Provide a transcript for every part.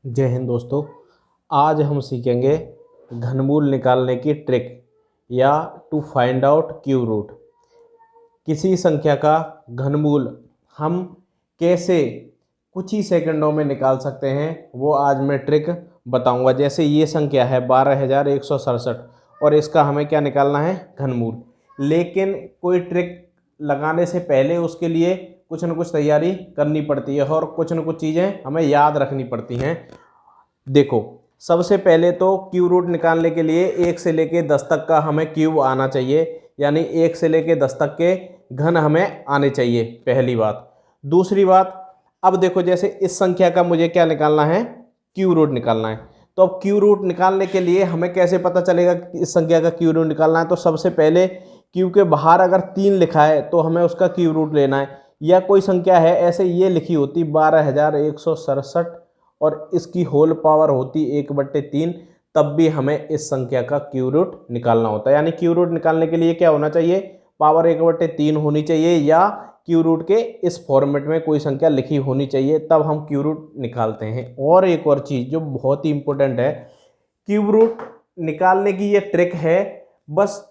जय हिंद दोस्तों। आज हम सीखेंगे घनमूल निकालने की ट्रिक या to find out cube root. किसी संख्या का घनमूल हम कैसे कुछ ही सेकंडों में निकाल सकते हैं वो आज मैं ट्रिक बताऊंगा। जैसे ये संख्या है 12,167 और इसका हमें क्या निकालना है, घनमूल। लेकिन कोई ट्रिक लगाने से पहले उसके लिए कुछ न कुछ तैयारी करनी पड़ती है और कुछ न कुछ चीज़ें हमें याद रखनी पड़ती हैं। देखो, सबसे पहले तो क्यूब रूट निकालने के लिए 1 से लेके 10 तक का हमें क्यूब आना चाहिए, यानी 1 से लेके 10 तक के घन हमें आने चाहिए, पहली बात। दूसरी बात, अब देखो जैसे इस संख्या का मुझे क्या निकालना है, क्यूब रूट निकालना है। तो अब क्यूब रूट निकालने के लिए हमें कैसे पता चलेगा कि इस संख्या का क्यूब रूट निकालना है। तो सबसे पहले क्यूब के बाहर अगर 3 लिखा है तो हमें उसका क्यूब रूट लेना है। या कोई संख्या है ऐसे ये लिखी होती 12,167 और इसकी होल पावर होती 1/3, तब भी हमें इस संख्या का क्यूब रूट निकालना होता है। यानी क्यूब रूट निकालने के लिए क्या होना चाहिए, पावर 1/3 होनी चाहिए या क्यूब रूट के इस फॉर्मेट में कोई संख्या लिखी होनी चाहिए, तब हम क्यूब रूट निकालते हैं। और एक और चीज़ जो बहुत ही इंपॉर्टेंट है, क्यूब रूट निकालने की ये ट्रिक है बस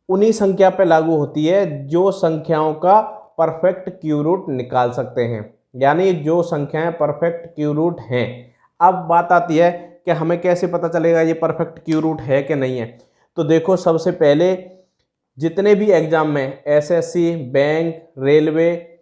उन्हीं संख्या पे लागू होती है जो संख्याओं का परफेक्ट क्यूब रूट निकाल सकते हैं, यानी जो संख्याएं परफेक्ट क्यूब रूट हैं। अब बात आती है कि हमें कैसे पता चलेगा ये परफेक्ट क्यूब रूट है कि नहीं है। तो देखो, सबसे पहले जितने भी एग्जाम में एसएससी, बैंक, रेलवे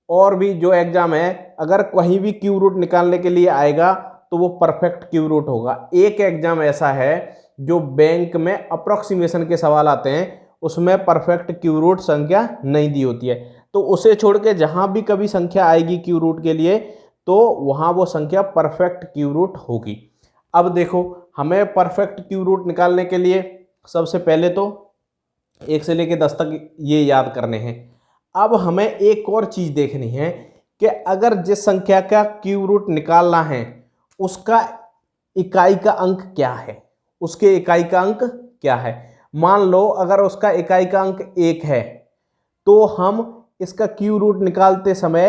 और भी जो एग्जाम है, अगर कहीं भी क्यूब रूट निकालने के लिए आएगा तो वो परफेक्ट क्यूब रूट होगा। एक एग्जाम ऐसा है जो बैंक में अप्रोक्सीमेशन के सवाल आते हैं, उसमें परफेक्ट क्यूब रूट संख्या नहीं दी होती है। तो उसे छोड़ के जहां भी कभी संख्या आएगी क्यूब रूट के लिए तो वहां वो संख्या परफेक्ट क्यूब रूट होगी। अब देखो, हमें परफेक्ट क्यूब रूट निकालने के लिए सबसे पहले तो 1 से लेकर 10 तक ये याद करने हैं। अब हमें एक और चीज देखनी है कि अगर जिस संख्या का क्यूब रूट निकालना है उसका इकाई का अंक क्या है, उसके इकाई का अंक क्या है। मान लो अगर उसका इकाई का अंक 1 है तो हम इसका क्यूब रूट निकालते समय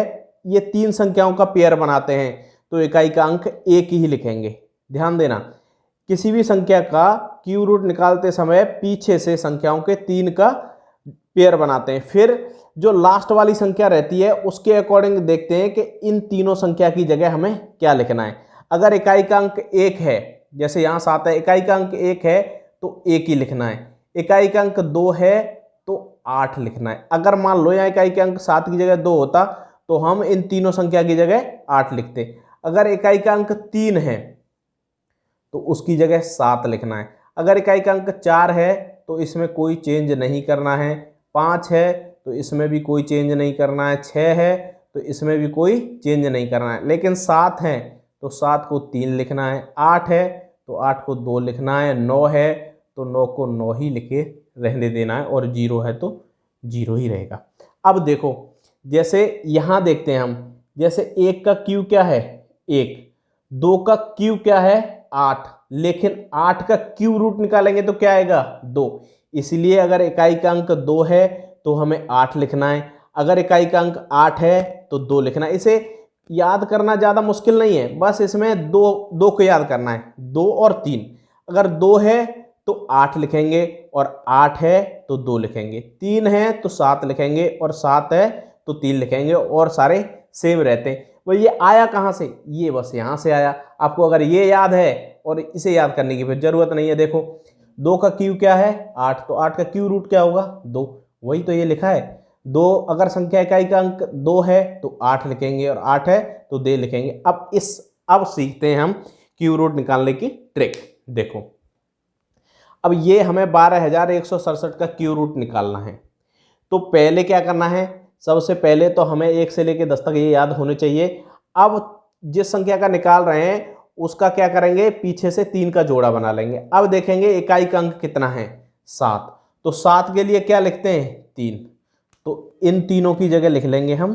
ये 3 संख्याओं का पेयर बनाते हैं, तो इकाई का अंक 1 ही लिखेंगे। ध्यान देना, किसी भी संख्या का क्यूब रूट निकालते समय पीछे से संख्याओं के 3 का पेयर बनाते हैं। फिर जो लास्ट वाली संख्या रहती है उसके अकॉर्डिंग देखते हैं कि इन तीनों संख्या की जगह हमें क्या लिखना है। अगर इकाई का अंक 1 है, जैसे यहाँ 7 है, इकाई का अंक 1 है तो 1 ही लिखना है। इकाई का अंक 2 है तो 8 लिखना है। अगर मान लो यहाँ इकाई का अंक 7 की जगह 2 होता तो हम इन तीनों संख्या की जगह 8 लिखते। अगर इकाई का अंक 3 है तो उसकी जगह 7 लिखना है। अगर इकाई का अंक 4 है तो इसमें कोई चेंज नहीं करना है। 5 है तो इसमें भी कोई चेंज नहीं करना है। 6 है तो इसमें भी कोई चेंज नहीं करना है। लेकिन 7 है तो 7 को 3 लिखना है। 8 है तो 8 को 2 लिखना है। 9 है तो 9 को 9 ही लिखे रहने देना है और 0 है तो 0 ही रहेगा। अब देखो, जैसे यहाँ देखते हैं हम, जैसे 1 का क्यूब क्या है 1, 2 का क्यूब क्या है 8, लेकिन 8 का क्यूब रूट निकालेंगे तो क्या आएगा 2। इसलिए अगर इकाई का अंक 2 है तो हमें 8 लिखना है। अगर इकाई का अंक 8 है तो 2 लिखना है। इसे याद करना ज़्यादा मुश्किल नहीं है, बस इसमें दो को याद करना है, 2 और 3। अगर 2 है तो 8 लिखेंगे और 8 है तो 2 लिखेंगे। 3 है तो 7 लिखेंगे और 7 है तो 3 लिखेंगे और सारे सेम रहते हैं। वो ये आया कहाँ से, ये बस यहाँ से आया। आपको अगर ये याद है और इसे याद करने की फिर जरूरत नहीं है। देखो, 2 का क्यूब क्या है 8, तो 8 का क्यूब रूट क्या होगा 2, वही तो ये लिखा है 2। अगर संख्या इकाई का अंक 2 है तो 8 लिखेंगे और 8 है तो 2 लिखेंगे। अब सीखते हैं हम क्यूब रूट निकालने की ट्रिक। देखो, अब ये हमें 12,167 का क्यूब रूट निकालना है। तो पहले क्या करना है, सबसे पहले तो हमें 1 से लेकर 10 तक ये याद होने चाहिए। अब जिस संख्या का निकाल रहे हैं उसका क्या करेंगे, पीछे से 3 का जोड़ा बना लेंगे। अब देखेंगे इकाई का अंक कितना है 7, तो 7 के लिए क्या लिखते हैं 3, तो इन तीनों की जगह लिख लेंगे हम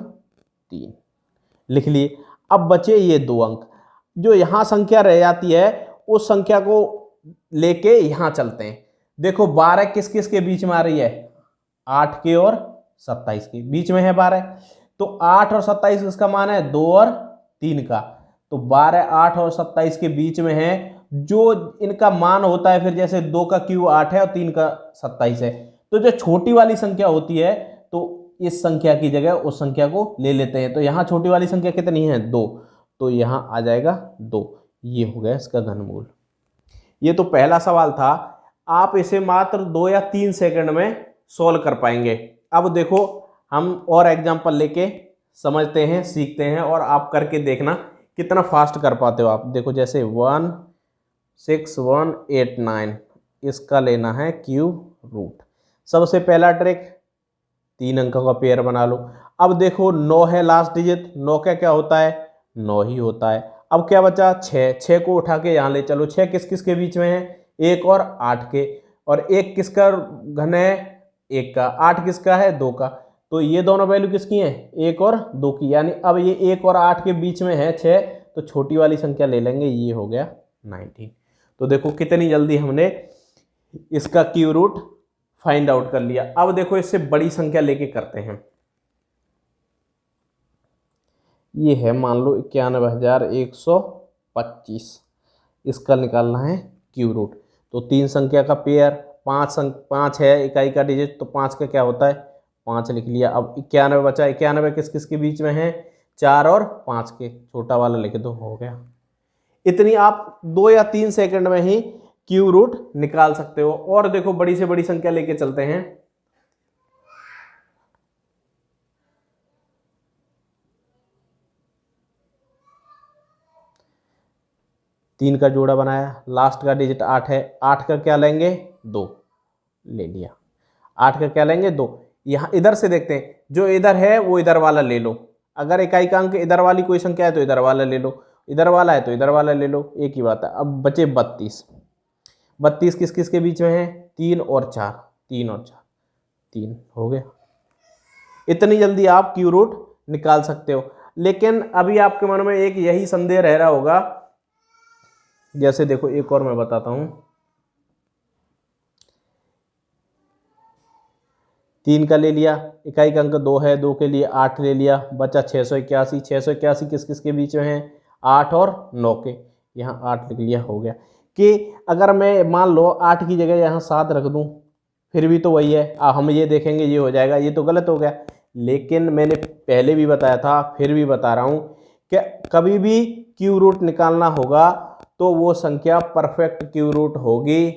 3, लिख लिए। अब बचे ये 2 अंक, जो यहाँ संख्या रह जाती है उस संख्या को लेके यहाँ चलते हैं। देखो, 12 किस किस के बीच में आ रही है, 8 के और 27 के बीच में है 12, तो 8 और 27 इसका मान है 2 और 3 का। तो 12, 8 और 27 के बीच में है, जो इनका मान होता है फिर जैसे 2 का क्यूब 8 है और 3 का 27 है, तो जो छोटी वाली संख्या होती है तो इस संख्या की जगह उस संख्या को ले लेते हैं। तो यहाँ छोटी वाली संख्या कितनी है 2, तो यहाँ आ जाएगा 2। ये हो गया इसका घनमूल। ये तो पहला सवाल था, आप इसे मात्र 2 या 3 सेकंड में सॉल्व कर पाएंगे। अब देखो हम और एग्जांपल लेके समझते हैं, सीखते हैं, और आप करके देखना कितना फास्ट कर पाते हो आप। देखो जैसे 1 6 1 8 9, इसका लेना है क्यूब रूट। सबसे पहला ट्रिक, 3 अंकों का पेयर बना लो। अब देखो 9 है लास्ट डिजिट, 9 का क्या होता है 9 ही होता है। अब क्या बचा 6, 6 को उठा के यहाँ ले चलो। 6 किस किस के बीच में है 1 और 8 के, और 1 किसका घन है 1 का, 8 किसका है 2 का, तो ये दोनों वैल्यू किसकी हैं 1 और 2 की। यानी अब ये 1 और 8 के बीच में है 6, तो छोटी वाली संख्या ले लेंगे, ये हो गया 19। तो देखो कितनी जल्दी हमने इसका क्यूब रूट फाइंड आउट कर लिया। अब देखो इससे बड़ी संख्या लेके करते हैं। ये है मान लो 91,125, इसका निकालना है क्यूब रूट। तो 3 संख्या का पेयर, 5 है इकाई का डिजिट, तो 5 का क्या होता है 5 लिख लिया। अब 91 बचा, 91 किस किस के बीच में है 4 और 5 के, छोटा वाला लिख दो, हो गया। इतनी आप 2 या 3 सेकंड में ही क्यूब रूट निकाल सकते हो। और देखो बड़ी से बड़ी संख्या लेके चलते हैं। तीन का जोड़ा बनाया, लास्ट का डिजिट 8 है, 8 का क्या लेंगे 2 ले लिया, 8 का क्या लेंगे 2। यहाँ इधर से देखते हैं, जो इधर है वो इधर वाला ले लो। अगर इकाई का अंक इधर वाली कोई संख्या है तो इधर वाला ले लो, इधर वाला है तो इधर वाला ले लो, एक ही बात है। अब बचे 32, 32 किस किस के बीच में है 3 और 4, 3 और 4, 3 हो गया। इतनी जल्दी आप क्यूब रूट निकाल सकते हो। लेकिन अभी आपके मन में एक यही संदेह रह रहा होगा, जैसे देखो एक और मैं बताता हूं, 3 का ले लिया, इकाई का अंक 2 है, 2 के लिए 8 ले लिया, बचा 681। 681 किस किस के बीच में है 8 और 9 के, यहाँ 8 लिख लिया, हो गया। कि अगर मैं मान लो 8 की जगह यहाँ 7 रख दूँ फिर भी तो वही है, हम ये देखेंगे ये हो जाएगा, ये तो गलत हो गया। लेकिन मैंने पहले भी बताया था, फिर भी बता रहा हूँ कि कभी भी क्यूब रूट निकालना होगा तो वो संख्या परफेक्ट क्यूब रूट होगी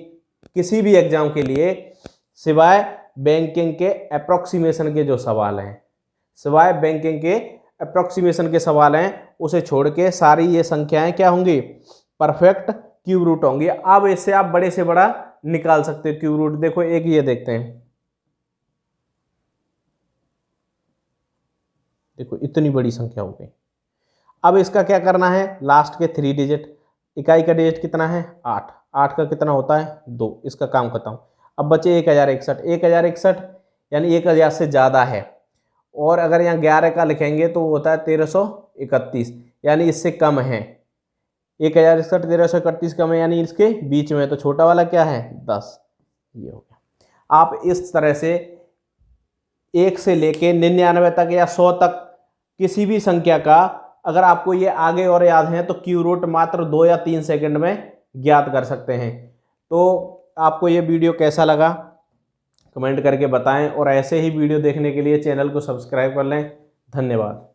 किसी भी एग्जाम के लिए, सिवाय बैंकिंग के अप्रोक्सीमेशन के जो सवाल हैं, सिवाय बैंकिंग के अप्रोक्सीमेशन के सवाल हैं, उसे छोड़ के सारी ये संख्याएं क्या होंगी परफेक्ट क्यूब रूट होंगी। अब इससे आप बड़े से बड़ा निकाल सकते हो क्यूब रूट। देखो एक ये देखते हैं, देखो इतनी बड़ी संख्या हो गई। अब इसका क्या करना है, लास्ट के 3 डिजिट, इकाई का डिजिट कितना है 8, 8 का कितना होता है 2, इसका काम करता हूँ। अब बचे 1061, 1061 यानी 1000 से ज़्यादा है, और अगर यहाँ 11 का लिखेंगे तो वो होता है 1331, यानी इससे कम है। 1061 1331 कम है, यानी इसके बीच में, तो छोटा वाला क्या है 10, ये हो गया। आप इस तरह से 1 से लेके 99 तक या 100 तक किसी भी संख्या का, अगर आपको ये आगे और याद है तो क्यूब रूट मात्र 2 या 3 सेकंड में ज्ञात कर सकते हैं। तो आपको ये वीडियो कैसा लगा कमेंट करके बताएं, और ऐसे ही वीडियो देखने के लिए चैनल को सब्सक्राइब कर लें। धन्यवाद।